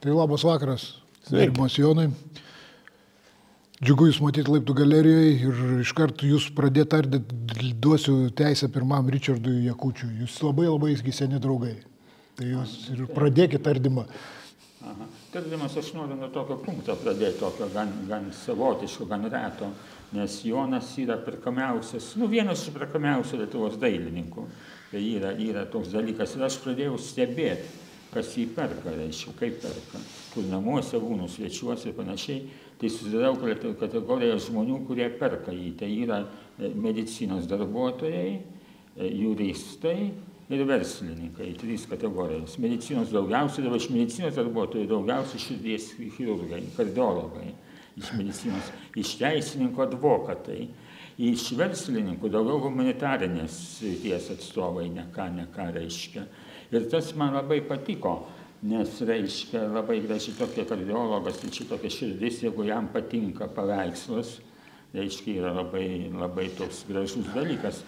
Tai labas vakaras, gerbiamas Jonai. Džiugu Jūs matyti Laiptų galerijoje ir iškart Jūs pradėti ardyti, duosiu teisę pirmam Richardui Jakučiui. Jūs labai seni draugai. Tai Jūs ir pradėkit ardymą. Tardymas aš noriu nuo tokio punkto pradėti, tokio gan savotiško, gan reto, nes Jonas yra perkamiausias, vienas iš perkamiausių Lietuvos dailininkų. Tai yra toks dalykas ir aš pradėjau stebėti, kas jį perka, reiškia, kaip perka, kur namuose būnu, svečiuose ir panašiai. Tai susidarau kategoriją žmonių, kurie perka jį. Tai yra medicinos darbuotojai, juristai ir verslininkai, 3 kategorijos. Medicinos daugiausiai, dabar iš medicinos darbuotojų daugiausiai širdies chirurgai, kardiologai, iš medicinos, iš teisininkų advokatai, iš verslininkų daugiau humanitarinės srities atstovai, ne ką reiškia. Ir tas man labai patiko, nes reiškia labai gražiai tokia kardiologas, tai čia tokia širdis, jeigu jam patinka paveikslas, reiškia, yra labai toks gražus dalykas.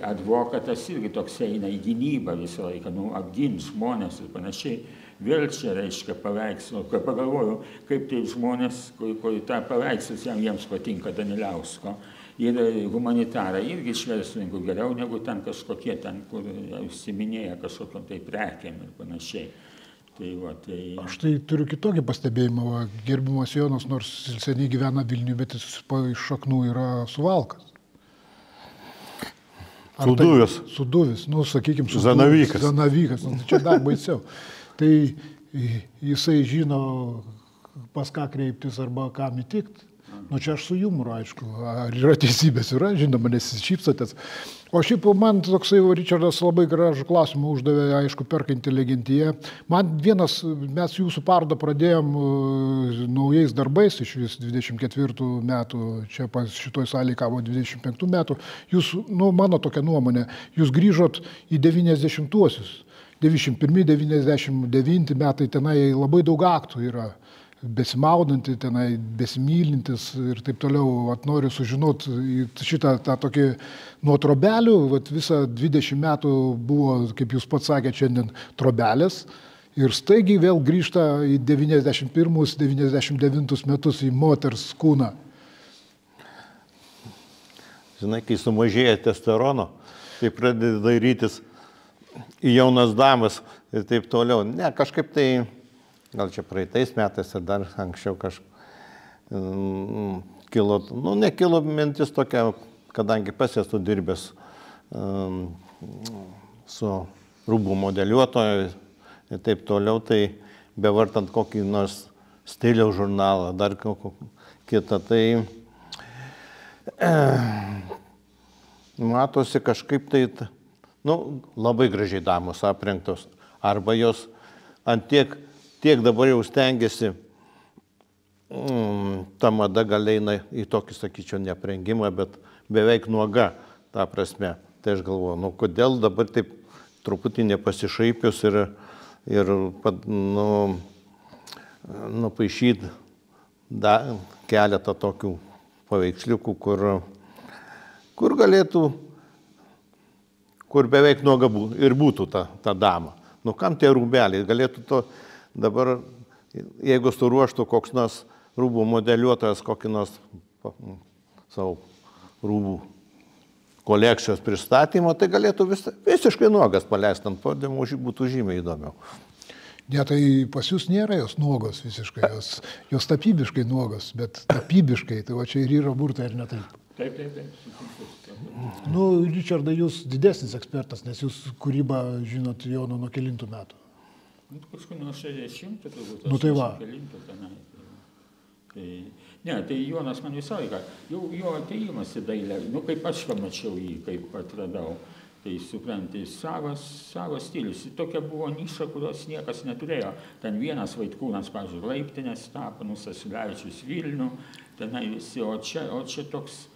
Advokatas irgi toks eina į gynybą visą laiką, apgins žmonės ir panašiai. Vėl čia, reiškia, paveikslo, pagalvoju, kaip tai žmonės, kur tą paveikslas jiems patinka Daniliausko. Ir humanitarai irgi iš verslininkų geriau negu ten kažkokie ten, kur užsiminėja kažkokiam tai prekėm ir panašiai. Aš tai turiu kitokį pastebėjimą. Gerbiamas Jonas, nors seniai gyvena Vilniuje, bet jis iš šaknų yra Suvalkas. Suduvis. Suduvis, sakykime, Zanavykas. Zanavykas, čia dar baisiau. Tai jisai žino, pas ką kreiptis arba kam įtikti. Čia aš su jumoru, aišku, ar yra teisybės, žinoma, nes šypsotės. O šiaip man toksai Richardas labai gražų klausimą uždavė, aišku, perka inteligentiją. Man mes jūsų parodą pradėjom naujais darbais iš vis 24 metų, čia pas šitoj salėje kabo 25 metų. Jūs, mano tokia nuomonė, jūs grįžot į 90-uosius, 91-99 metai, tenai labai daug aktų yra. Besimaudanti, tenai, besimylintis ir taip toliau. Noriu sužinoti šitą tokį nuo trobelių, visą 20 metų buvo, kaip jūs pats sakėte, šiandien trobelės ir staigiai vėl grįžta į 91-99 metus į moters kūną. Žinai, kai sumažėja testosterono, tai pradeda dairytis į jaunas damas ir taip toliau. Ne, kažkaip tai gal čia praeitais metais ar dar anksčiau kilo, nekilo mintis tokia, kadangi pats esu dirbęs su rūbų modeliuotoju ir taip toliau, tai bevartant kokį nors stiliaus žurnalą, dar kitą, tai matosi kažkaip tai, labai gražiai damos aprengtos, arba jos ant tiek dabar jau stengiasi, ta mada gal eina į tokį, sakyčiau, neaprengimą, bet beveik nuoga, ta prasme. Tai aš galvoju, kodėl dabar taip truputį nepasišaipius ir nupaišyti keletą tokių paveiksliukų, kur galėtų, kur beveik nuoga ir būtų ta dama. Kam tie rūbeliai? Galėtų to dabar, jeigu suruoštų koks nors rūbų modeliuotojas, kokį nors savo rūbų kolekcijos pristatymą, tai galėtų visiškai nuogas paleisti ant podiumo, būtų žymiai įdomiau. Ne, tai pas jūs nėra jos nuogos visiškai, jos tapybiškai nuogos, bet tapybiškai, tai čia ir yra burtai, ar ne taip? Taip. Richardai, jūs didesnis ekspertas, nes jūs kūrybą žinot Jono nuo kelintų metų. Kažkur nuo 60, turbūt. Tai va. Ne, tai Jonas man visą laiką, jo atėjimas į dailę, kaip aš pamačiau jį, kaip atradau, tai supranti, savas stilius. Tokia buvo niša, kurios niekas neturėjo. Ten vienas Vaitkūnas, pavyzdžiui, Laiptinės tapo, Stasiulevičius Vilnių, tenai visi, o čia toks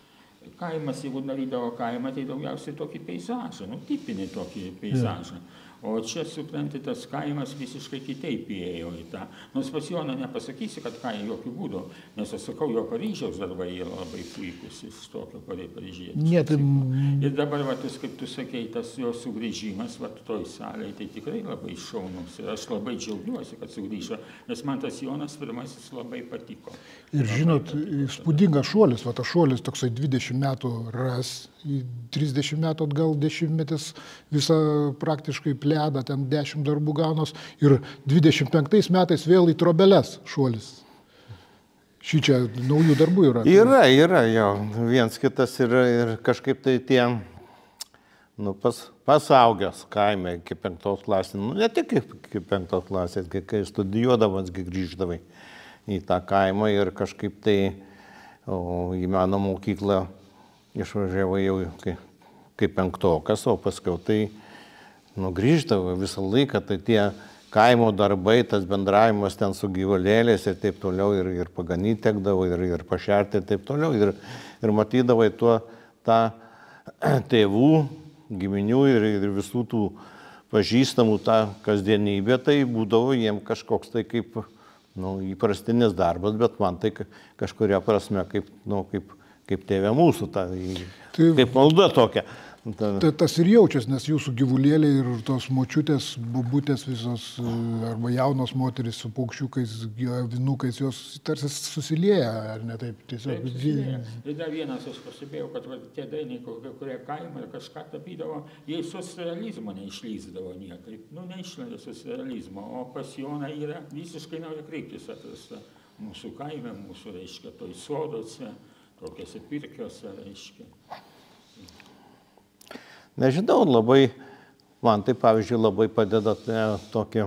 kaimas, jeigu darydavo kaimą, tai daugiausiai tokį peizažą, tipinį tokį peizažą. O čia, supranti, tas kaimas visiškai kitaip įėjo į tą. Nors pas Joną nepasakysi, kad jokių būdų, nes aš sakau, jo Paryžiaus darbai yra labai puikus, jis tokio paryžietis. Ir dabar, va, kaip tu sakei, tas jo sugrįžimas, va, toj salėje, tai tikrai labai šaunus. Ir aš labai džiaugiuosi, kad sugrįžo, nes man tas Jonas pirmasis labai patiko. Ir žinot, įspūdingas šuolis, va, tas šuolis toksai 20 metų ras, 30 metų atgal dešimtmetis visą praktiškai pledą, ten 10 darbų gaunos ir 25 metais vėl į trobeles šuolis. Šičia naujų darbų yra. Yra, jo. Viens kitas yra ir kažkaip tai tie, pasaugęs kaime iki 5 klasės, ne tik iki 5 klasės, kai studijuodamas grįždavai į tą kaimą ir kažkaip tai į meno mokyklą išvažiavau jau kaip 5-okas, o paskiau tai grįždavo visą laiką, tai tie kaimo darbai, tas bendravimas ten su gyvulėliais ir taip toliau, ir paganyti tekdavo, ir pašerti ir taip toliau, ir matydavai tą tėvų, giminių ir visų tų pažįstamų tą kasdienybę, tai būdavo jiems kažkoks tai kaip įprastinis darbas, bet man tai kažkuria prasme kaip tėvė mūsų, kaip malda tokia. Tas ir jaučias, nes jūsų gyvulėliai ir tos močiutės, bobutės visos, arba jaunos moterys su paukščiukais, avinukais, jos tarsi susilieja, ar ne taip? Tiesiog. Ir dar vienas aš pasibėjau, kad tie dainininkai, kurie kaimą ir kažką tapydavo, jie socializmo neišlysdavo niekaip. Neišlenda socializmo, o pas Joną yra visiškai nauja kryptis atrasta. Mūsų kaime, mūsų, reiškia, toj sodose, tokiuose pirkiuose, reiškia. Nežinau, man tai, pavyzdžiui, labai padeda tokie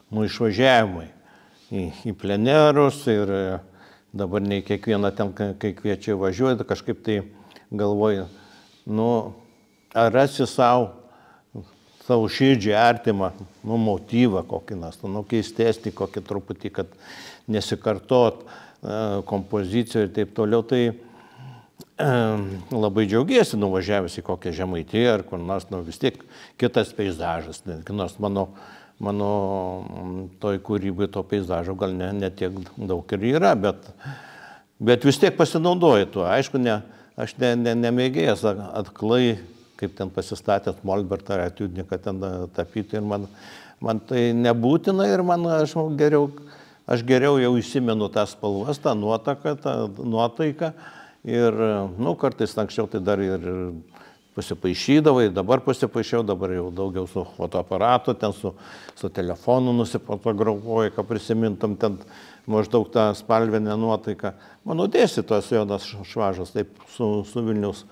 išvažiavimai į plenerus ir dabar nei kiekvieną ten, kai kviečia važiuoti, kažkaip tai galvoju, ar rasi savo širdžiai artimą, motyvą kokį nors, keistesnį kokį truputį, kad nesikartot kompozicijų ir taip toliau, tai labai džiaugiesi nuvažiavęs į kokią Žemaitiją ar kur nors, vis tiek kitas peizažas, nors mano toj kūrybai to peizažo gal ne tiek daug ir yra, bet vis tiek pasinaudoju tuo. Aišku, aš nemėgėjęs atklai, kaip ten pasistatęs Molbertą ar Etiudniką ten tapyti ir man tai nebūtina ir aš geriau jau įsimenu tas spalvas, tą nuotaiką. Ir, kartais anksčiau tai dar ir pasipaišydavai, dabar pasipaišiau, dabar jau daugiau su fotoaparatu, ten su telefonu nusifotografuoju, ką prisimintum ten maždaug tą spalvinę nuotaiką. Mano dėstytojas Jonas Švažas, taip su Vilniaus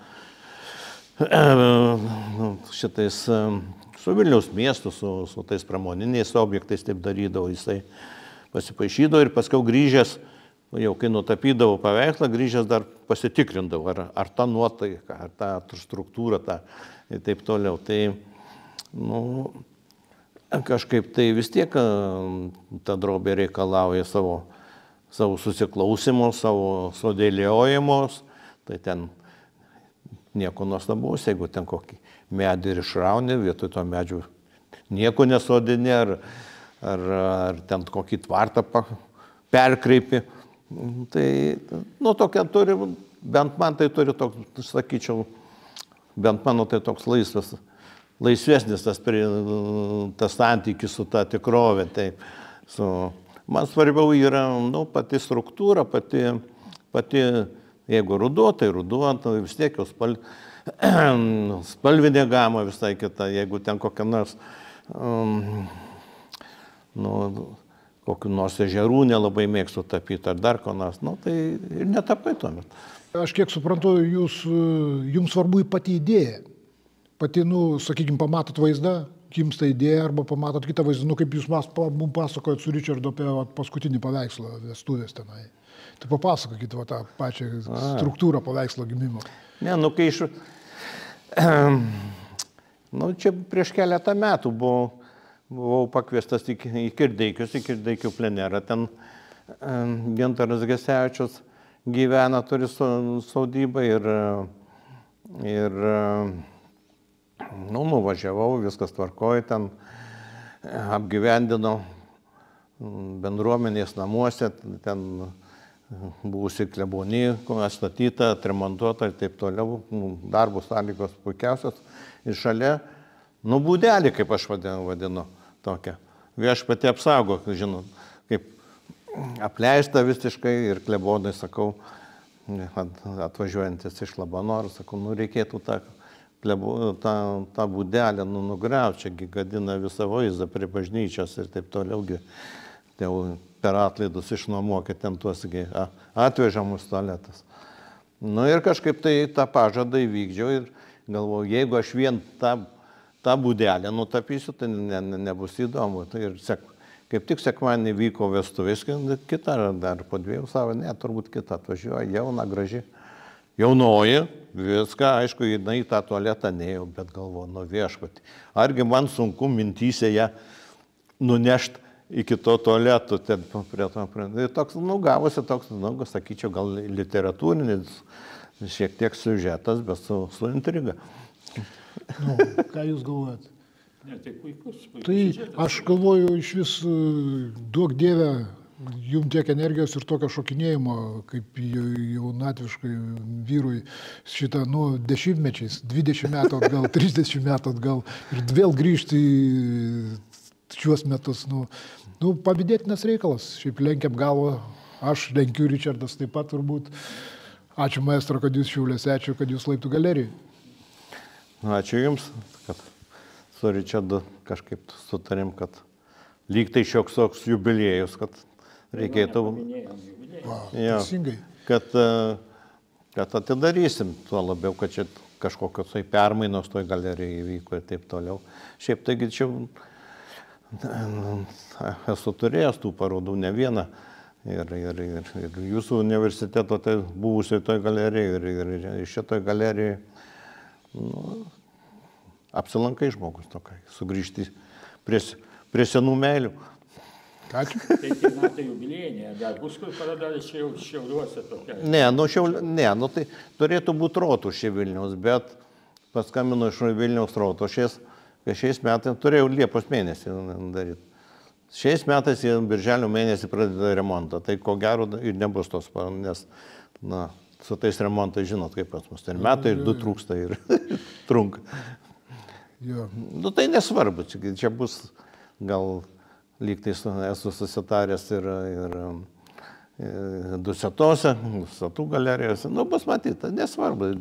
su Vilniaus miestu, su tais pramoniniais objektais taip darydavo, jisai pasipaišydavo ir paskiau grįžęs, jau kai nutapydavau paveikslą, grįžęs dar pasitikrindavau, ar ta nuotaika, ar ta struktūra, ir taip toliau. Tai, kažkaip tai vis tiek ta drobė reikalauja savo susiklausimo, savo sudėliojimos, tai ten nieko nuostabaus, jeigu ten kokį medį ir išrauni, vietoj to medžių nieko nesodini, ar ten kokį tvartą perkreipi. Tai, tokia turi, bent man tai turi toks, sakyčiau, bent mano tai toks laisvesnis tas santykis su ta tikrovė. Tai, man svarbiau yra pati struktūra, pati, jeigu ruduo, tai ruduo, tai vis tiek jau spalvinė gama visai kita, jeigu ten kokia nors, kokių nors ežerų nelabai mėgstu tapyti ar dar ko nors, tai ir netapai tuomet. Aš kiek suprantu, jums svarbu pati idėja. Pati, sakykime, pamatot vaizdą, gimsta idėja, arba pamatot kitą vaizdą, kaip jūs mums pasakojat su Richardu apie paskutinį paveikslą vestuvės tenai. Tai papasakokit tą pačią struktūrą paveikslo gimimo. Ne, kai čia prieš keletą metų buvau pakviestas į Kirdeikių plenerą. Ten Gintaras Gesevičius gyvena, turi sodybą ir Nu, nuvažiavau, viskas tvarkoja, ten apgyvendinau bendruomenės namuose, ten buvusi klebonija, atstatyta, atremontuota ir taip toliau, darbo sąlygos puikiausios. Ir šalia, būdelį, kaip aš vadinu, tokią. Viešpatie apsaugo, žinot, kaip apleista visiškai ir klebonai, sakau, atvažiuojantis iš Labanoro, sakau, reikėtų tą būdelę nugriauti, čiagi gadina visą vaizdą prie bažnyčios ir taip toliau. Per atlaidus išnuomokit ten tuos atvežamus tualetas. Ir kažkaip tai tą pažadą įvykdžiau ir galvoju, jeigu aš vien tą būdelę nutapysiu, tai nebus įdomu. Ir kaip tik sekmadienį vyko vestuvės, kita dar po 2 savaičių, turbūt kita atvažiuoja, jauna, graži, jaunoji, viską, aišku, jinai į tą tualetą neėjau, bet galvoju, viešpatį. Argi man sunku mintyse ją nunešti iki to tualeto, prie to. Toks, gavosi toks, sakyčiau, gal literatūrinis, šiek tiek siužetas, bet su intriga. Ką jūs galvojat? Ne, tai puikus. Tai aš galvoju, iš vis duok Dieve, jums tiek energijos ir tokio šokinėjimo, kaip jaunatviškai vyrui šitą, 10 mečiais, 20 metų atgal, 30 metų atgal ir vėl grįžti į šiuos metus. Pavydėtinas reikalas. Šiaip lenkiam galvą, aš lenkiu, Ričardas taip pat turbūt. Ačiū maestro, kad jūs Šiauliuose, ačiū, kad jūs Laiptų galerijai. Ačiū jums, kad su Ričardu kažkaip sutarėm, kad lyg tai šioks toks jubiliejus, kad reikėtų, teisingai, kad atidarysim, tuo labiau, kad čia kažkokios permainos toj galerijai įvyko ir taip toliau. Šiaip taigi čia esu turėjęs tų parodų ne vieną ir jūsų universiteto buvusioj toj galerijai ir šitoj galerijai apsilankai žmogus tokai, sugrįžti prie senų meilių. Ačiū. Tai metai jubiliejinė, dar bus kur paroda Šiauliuose tokia? Ne, tai turėtų būti Rotušė Vilniaus, bet paskambino iš Vilniaus Rotušės. Šiais metais turėjau Liepos mėnesį daryti. Šiais metais jie birželio mėnesį pradeda remontą. Tai ko gero ir nebus tos, nes su tais remontais žinot, kaip pas mus. Ir metai, ir 2 trūksta, ir trunka. Tai nesvarbu. Čia bus gal lyg tai esu susitaręs ir Dusetose, Dusetų galerijose. Bus matyta, nesvarbu.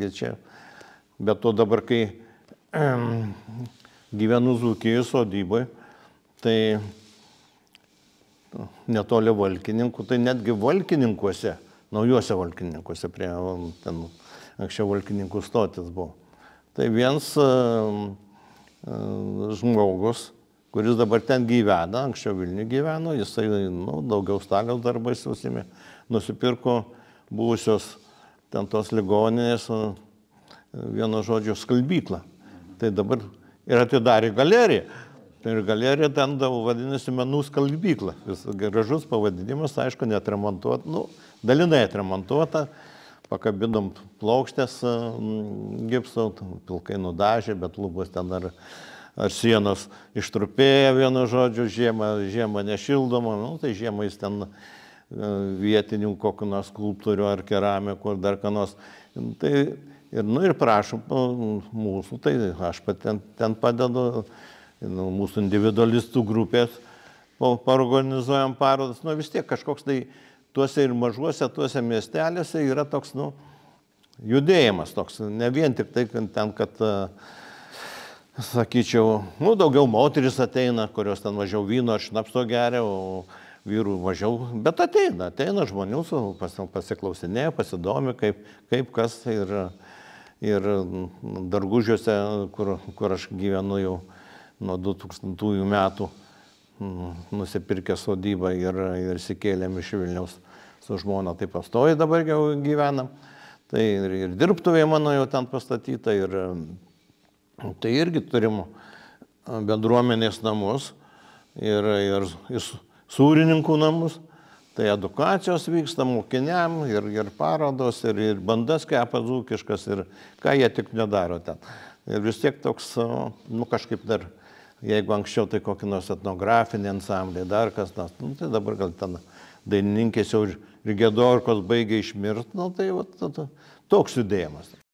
Bet to dabar, kai gyvenu Dzūkijos sodyboje, tai netoli Valkininkų, tai netgi Valkininkuose, naujuose Valkininkuose, prie ten anksčiau Valkininkų stotis buvo. Tai vienas žmogus, kuris dabar ten gyvena, anksčiau Vilniuje gyveno, jisai daugiau staliaus darbais užsiėmė, nusipirko buvusios ten tos ligoninės, vieno žodžio, skalbyklą. Tai dabar ir atidarė galeriją. Ir galerija ten vadinasi Menų skalbykla. Gražus pavadinimas, aišku, netremontuota, dalinai atremontuota. Pakabinom plokštės gipso, pilkai nudažė, bet lubos ten ar sienos ištrupėję, vienu žodžiu, žiemą nešildoma. Tai žiemą jis ten vietinių kokių nors skulptūrių ar keramikų ar dar ką nors. Ir prašom mūsų, tai aš ten padedu, mūsų individualistų grupės, paorganizuojam parodas, vis tiek kažkoks tai tuose ir mažuose, tuose miestelėse yra toks, judėjimas toks, ne vien tik tai ten, kad, sakyčiau, daugiau moteris ateina, kurios ten mažiau vyno ar šnapso geria, o vyrų mažiau, bet ateina žmonių, pasiklausinėja, pasidomi, kaip kas ir Dargužiuose, kur aš gyvenu jau nuo 2000 metų, nusipirkę sodybą ir įsikėlėm iš Vilniaus su žmona, tai pastoji dabar jau gyvenam. Tai ir dirbtuvė mano jau ten pastatyta, ir tai irgi turim bendruomenės namus ir sūrininkų namus. Tai edukacijos vyksta mokiniam ir parodos, ir bandas kepa dzūkiškas, ir ką jie tik nedaro ten. Ir vis tiek toks, nu kažkaip dar, jeigu anksčiau tai kokį nors etnografinį ansamblį, dar kas nors, nu, tai dabar gal ten dainininkės jau ir Giedorkos baigia išmirti, nu, tai va, toks judėjimas.